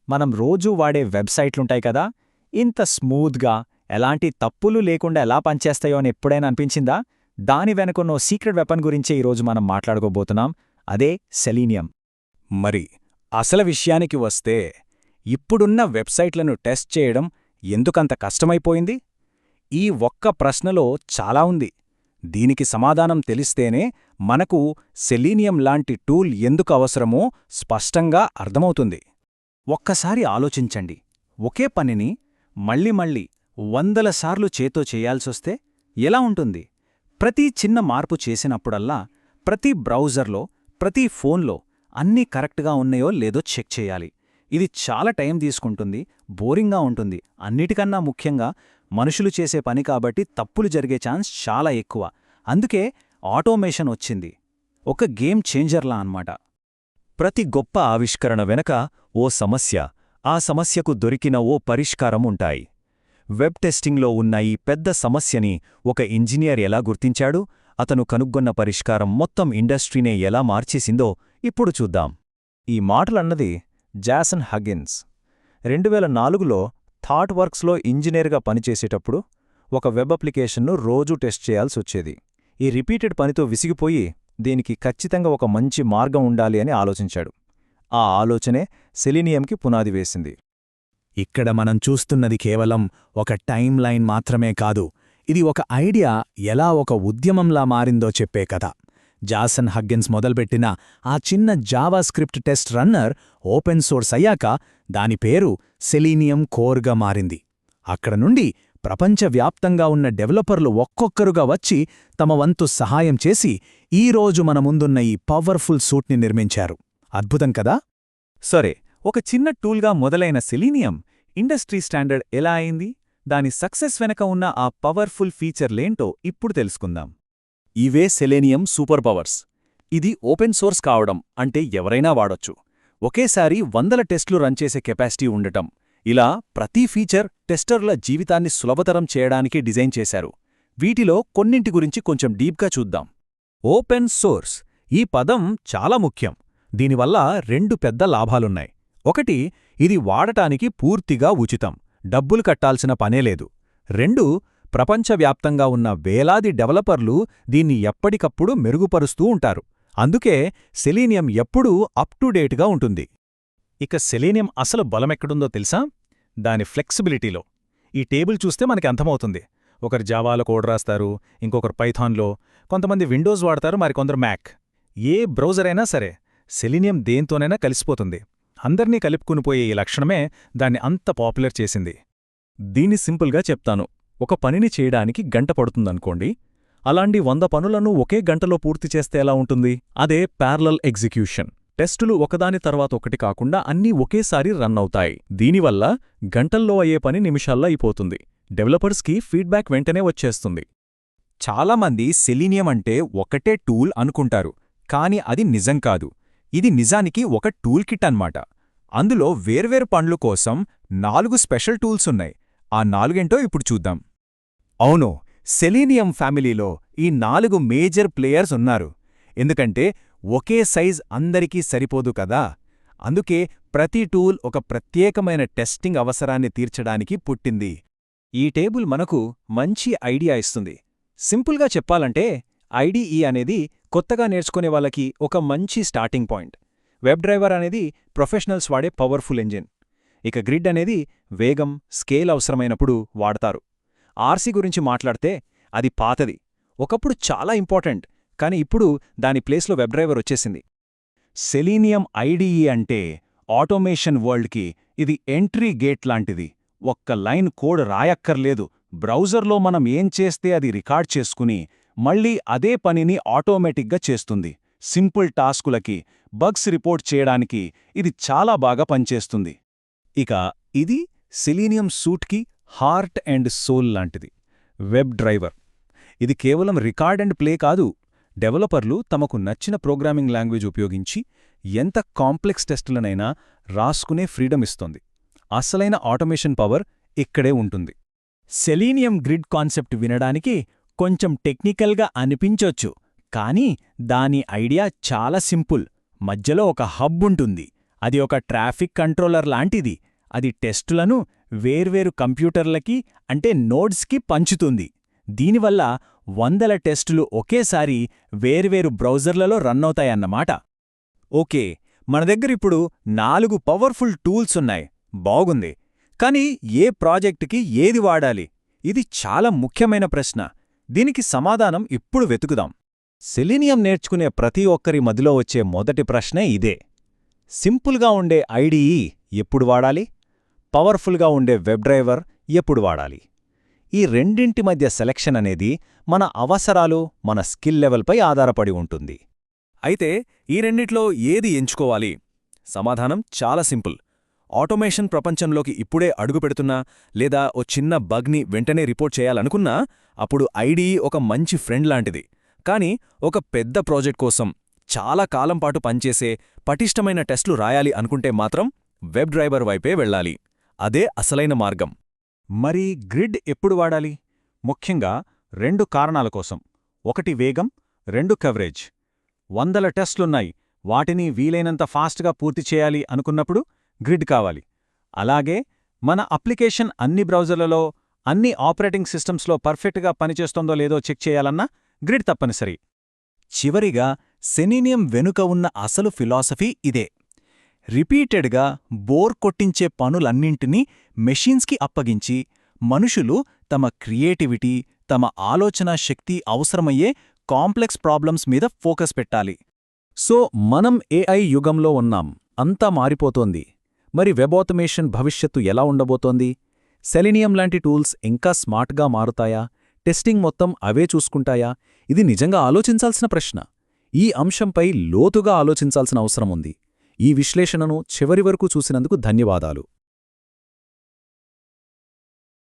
మనం రోజూ వాడే వెబ్సైట్లుంటాయి కదా, ఇంత స్మూత్గా ఎలాంటి తప్పులు లేకుండా ఎలా పనిచేస్తాయో అని ఎప్పుడైనా అనిపించిందా? దాని వెనుకున్నో సీక్రెట్ వెపన్ గురించే ఈరోజు మనం మాట్లాడుకోబోతున్నాం. అదే సెలీనియం. మరి అసలు విషయానికి వస్తే, ఇప్పుడున్న వెబ్సైట్లను టెస్ట్ చేయడం ఎందుకంత కష్టమైపోయింది? ఈ ఒక్క ప్రశ్నలో చాలా ఉంది. దీనికి సమాధానం తెలిస్తేనే మనకు సెలీనియం లాంటి టూల్ ఎందుకు అవసరమో స్పష్టంగా అర్థమవుతుంది. ఒక్కసారి ఆలోచించండి. ఒకే పనిని మళ్ళీ మళ్ళీ వందల సార్లు చేతో చేయాల్సొస్తే ఎలా ఉంటుంది? ప్రతి చిన్న మార్పు చేసినప్పుడల్లా ప్రతి బ్రౌజర్లో, ప్రతి ఫోన్లో అన్నీ కరెక్ట్గా ఉన్నాయో లేదో చెక్ చేయాలి. ఇది చాలా టైం తీసుకుంటుంది, బోరింగ్గా ఉంటుంది. అన్నిటికన్నా ముఖ్యంగా మనుషులు చేసే పని కాబట్టి తప్పులు జరిగే ఛాన్స్ చాలా ఎక్కువ. అందుకే ఆటోమేషన్ వచ్చింది. ఒక గేమ్ చేంజర్లా అన్నమాట. ప్రతి గొప్ప ఆవిష్కరణ వెనక ఓ సమస్య, ఆ సమస్యకు దొరికిన ఓ పరిష్కారం ఉంటాయి. వెబ్ టెస్టింగ్లో ఉన్న ఈ పెద్ద సమస్యని ఒక ఇంజనీర్ ఎలా గుర్తించాడు? అతను కనుగొన్న పరిష్కారం మొత్తం ఇండస్ట్రీనే ఎలా మార్చేసిందో ఇప్పుడు చూద్దాం. ఈ మాటలన్నది జాసన్ హగ్గిన్స్ 2004లో థాట్వర్క్స్లో ఇంజనీర్గా పనిచేసేటప్పుడు ఒక వెబ్ అప్లికేషన్ను రోజూ టెస్ట్ చేయాల్సొచ్చేది. ఈ రిపీటెడ్ పనితో విసిగిపోయి దీనికి ఖచ్చితంగా ఒక మంచి మార్గం ఉండాలి అని ఆలోచించాడు. ఆ ఆలోచనే సెలీనియంకి పునాది వేసింది. ఇక్కడ మనం చూస్తున్నది కేవలం ఒక టైం లైన్ మాత్రమే కాదు, ఇది ఒక ఐడియా ఎలా ఒక ఉద్యమంలా మారిందో చెప్పే కథ. జాసన్ హగ్గిన్స్ మొదలుపెట్టిన ఆ చిన్న Java script test runner open source అయ్యాక దాని పేరు సెలీనియం కోర్గా మారింది. అక్కడ నుండి ప్రపంచవ్యాప్తంగా ఉన్న డెవలపర్లు ఒక్కొక్కరుగా వచ్చి తమ వంతు సహాయం చేసి ఈరోజు మన ముందున్న ఈ పవర్ఫుల్ సూట్ని నిర్మించారు. అద్భుతం కదా? సరే, ఒక చిన్న టూల్గా మొదలైన సెలీనియం ఇండస్ట్రీ స్టాండర్డ్ ఎలా అయింది? దాని సక్సెస్ వెనక ఉన్న ఆ పవర్ఫుల్ ఫీచర్లేంటో ఇప్పుడు తెలుసుకుందాం. ఇవే సెలీనియం సూపర్ పవర్స్. ఇది ఓపెన్ సోర్స్ కావడం అంటే ఎవరైనా వాడొచ్చు. ఒకేసారి వందల టెస్టులు రన్ చేసే కెపాసిటీ ఉండటం. ఇలా ప్రతి ఫీచర్ టెస్టర్ల జీవితాన్ని సులభతరం చేయడానికి డిజైన్ చేశారు. వీటిలో కొన్నింటి గురించి కొంచెం డీప్గా చూద్దాం. ఓపెన్ సోర్స్ ఈ పదం చాలా ముఖ్యం. దీనివల్ల రెండు పెద్ద లాభాలున్నాయి. ఒకటి, ఇది వాడటానికి పూర్తిగా ఉచితం, డబ్బులు కట్టాల్సిన పనేలేదు. రెండు, ప్రపంచవ్యాప్తంగా ఉన్న వేలాది డెవలపర్లు దీన్ని ఎప్పటికప్పుడు మెరుగుపరుస్తూ ఉంటారు. అందుకే సెలీనియం ఎప్పుడూ అప్ టు డేట్గా ఉంటుంది. ఇక సెలీనియం అసలు బలమెక్కడుందో తెలుసా? దాని ఫ్లెక్సిబిలిటీలో. ఈ టేబుల్ చూస్తే మనకి అర్థమవుతుంది. ఒకరు జావాలో కోడ్ రాస్తారు, ఇంకొకరు పైథాన్లో, కొంతమంది విండోస్ వాడతారు, మరికొందరు మ్యాక్. ఏ బ్రౌజర్ అయినా సరే సెలీనియం దేంతోనైనా కలిసిపోతుంది. అందర్నీ కలుపుకునిపోయే ఈ లక్షణమే దాన్ని అంత పాపులర్ చేసింది. దీన్ని సింపుల్గా చెప్తాను. ఒక పనిని చేయడానికి గంట పడుతుందనుకోండి. అలాంటి 100 పనులను ఒకే గంటలో పూర్తి చేస్తే ఎలా ఉంటుంది? అదే ప్యారలల్ ఎగ్జిక్యూషన్. టెస్టులు ఒకదాని తర్వాత ఒకటి కాకుండా అన్నీ ఒకేసారి రన్ అవుతాయి. దీనివల్ల గంటల్లో అయ్యే పని నిమిషాల్లో అయిపోతుంది. డెవలపర్స్కి ఫీడ్బ్యాక్ వెంటనే వచ్చేస్తుంది. చాలామంది సెలీనియం అంటే ఒకటే టూల్ అనుకుంటారు, కానీ అది నిజం కాదు. ఇది నిజానికి ఒక టూల్ కిట్ అన్నమాట. అందులో వేర్వేరు పనుల కోసం 4 స్పెషల్ టూల్స్ ఉన్నాయి. ఆ 4 ఇప్పుడు చూద్దాం. అవును, సెలీనియం ఫ్యామిలీలో ఈ 4 మేజర్ ప్లేయర్స్ ఉన్నారు. ఎందుకంటే ఒకే సైజ్ అందరికీ సరిపోదు కదా. అందుకే ప్రతి టూల్ ఒక ప్రత్యేకమైన టెస్టింగ్ అవసరాన్ని తీర్చడానికి పుట్టింది. ఈ టేబుల్ మనకు మంచి ఐడియా ఇస్తుంది. సింపుల్గా చెప్పాలంటే ఐడిఈ అనేది కొత్తగా నేర్చుకునే వాళ్ళకి ఒక మంచి స్టార్టింగ్ పాయింట్. వెబ్ డ్రైవర్ అనేది ప్రొఫెషనల్స్ వాడే పవర్ఫుల్ ఇంజిన్. ఇక గ్రిడ్ అనేది వేగం, స్కేల్ అవసరమైనప్పుడు వాడతారు. ఆర్సీ గురించి మాట్లాడితే అది పాతది, ఒకప్పుడు చాలా ఇంపార్టెంట్, కానీ ఇప్పుడు దాని ప్లేస్లో వెబ్ డ్రైవర్ వచ్చేసింది. సెలీనియం ఐడిఈ అంటే ఆటోమేషన్ వరల్డ్కి ఇది ఎంట్రీ గేట్ లాంటిది. ఒక్క లైన్ కోడ్ రాయక్కర్లేదు. బ్రౌజర్లో మనం ఏం చేస్తే అది రికార్డ్ చేసుకుని మళ్ళీ అదే పనిని ఆటోమేటిక్గా చేస్తుంది. సింపుల్ టాస్కులకి, బగ్స్ రిపోర్ట్ చేయడానికి ఇది చాలా బాగా పనిచేస్తుంది. ఇక ఇది సెలీనియం సూట్కి హార్ట్ అండ్ సోల్ లాంటిది. Web driver. ఇది కేవలం రికార్డ్ అండ్ ప్లే కాదు. డెవలపర్లు తమకు నచ్చిన ప్రోగ్రామింగ్ లాంగ్వేజ్ ఉపయోగించి ఎంత కాంప్లెక్స్ టెస్టులనైనా రాసుకునే ఫ్రీడమ్ ఇస్తోంది. అసలైన ఆటోమేషన్ పవర్ ఇక్కడే ఉంటుంది. సెలీనియం గ్రిడ్ కాన్సెప్ట్ వినడానికి కొంచెం టెక్నికల్గా అనిపించొచ్చు, కానీ దాని ఐడియా చాలా సింపుల్. మధ్యలో ఒక హబ్ ఉంటుంది. అది ఒక ట్రాఫిక్ కంట్రోలర్ లాంటిది. అది టెస్టులను వేర్వేరు కంప్యూటర్లకి అంటే నోడ్స్కి పంచుతుంది. దీనివల్ల వందల టెస్టులు ఒకేసారి వేర్వేరు బ్రౌజర్లలో రన్నవుతాయన్నమాట. ఓకే, మన దగ్గరిప్పుడు 4 పవర్ఫుల్ టూల్స్ ఉన్నాయి. బాగుంది. కానీ ఏ ప్రాజెక్టుకి ఏది వాడాలి? ఇది చాలా ముఖ్యమైన ప్రశ్న. దీనికి సమాధానం ఇప్పుడు వెతుకుదాం. సెలీనియం నేర్చుకునే ప్రతి ఒక్కరి మదిలో వచ్చే మొదటి ప్రశ్నే ఇదే. సింపుల్గా ఉండే ఐడిఈ ఎప్పుడు వాడాలి? పవర్ఫుల్గా ఉండే వెబ్ డ్రైవర్ ఎప్పుడు వాడాలి? ఈ రెండింటి మధ్య సెలక్షన్ అనేది మన అవసరాలు, మన స్కిల్ లెవెల్పై ఆధారపడి ఉంటుంది. అయితే ఈ రెండిట్లో ఏది ఎంచుకోవాలి? సమాధానం చాలా సింపుల్. ఆటోమేషన్ ప్రపంచంలోకి ఇప్పుడే అడుగుపెడుతున్నా లేదా ఓ చిన్న బగ్ని వెంటనే రిపోర్ట్ చేయాలనుకున్నా అప్పుడు ఐడిఈ ఒక మంచి ఫ్రెండ్ లాంటిది. కానీ ఒక పెద్ద ప్రాజెక్ట్ కోసం చాలా కాలం పాటు పనిచేసే పటిష్టమైన టెస్టులు రాయాలి అనుకుంటే మాత్రం వెబ్ డ్రైవర్ వైపే వెళ్ళాలి. అదే అసలైన మార్గం. మరి గ్రిడ్ ఎప్పుడు వాడాలి? ముఖ్యంగా 2 కారణాల కోసం. 1 వేగం, 2 కవరేజ్. వందల టెస్ట్లున్నాయి, వాటిని వీలైనంత ఫాస్ట్గా పూర్తి చేయాలి అనుకున్నప్పుడు గ్రిడ్ కావాలి. అలాగే మన అప్లికేషన్ అన్ని బ్రౌజర్లలో, అన్ని ఆపరేటింగ్ సిస్టమ్స్లో పర్ఫెక్ట్గా పనిచేస్తోందో లేదో చెక్ చేయాలన్నా గ్రిడ్ తప్పనిసరి. చివరిగా సెలీనియం వెనుక ఉన్న అసలు ఫిలాసఫీ ఇదే. రిపీటెడ్గా బోర్ కొట్టించే పనులన్నింటినీ మెషిన్స్కి అప్పగించి మనుషులు తమ క్రియేటివిటీ, తమ ఆలోచనా శక్తి అవసరమయ్యే కాంప్లెక్స్ ప్రాబ్లమ్స్ మీద ఫోకస్ పెట్టాలి. సో మనం ఏఐ యుగంలో ఉన్నాం. అంతా మారిపోతోంది. మరి వెబ్ ఆటోమేషన్ భవిష్యత్తు ఎలా ఉండబోతోంది? సెలీనియం లాంటి టూల్స్ ఇంకా స్మార్ట్గా మారుతాయా? టెస్టింగ్ మొత్తం అవే చూసుకుంటాయా? ఇది నిజంగా ఆలోచించాల్సిన ప్రశ్న. ఈ అంశంపై లోతుగా ఆలోచించాల్సిన అవసరముంది. ఈ విశ్లేషణను చివరి వరకు చూసినందుకు ధన్యవాదాలు.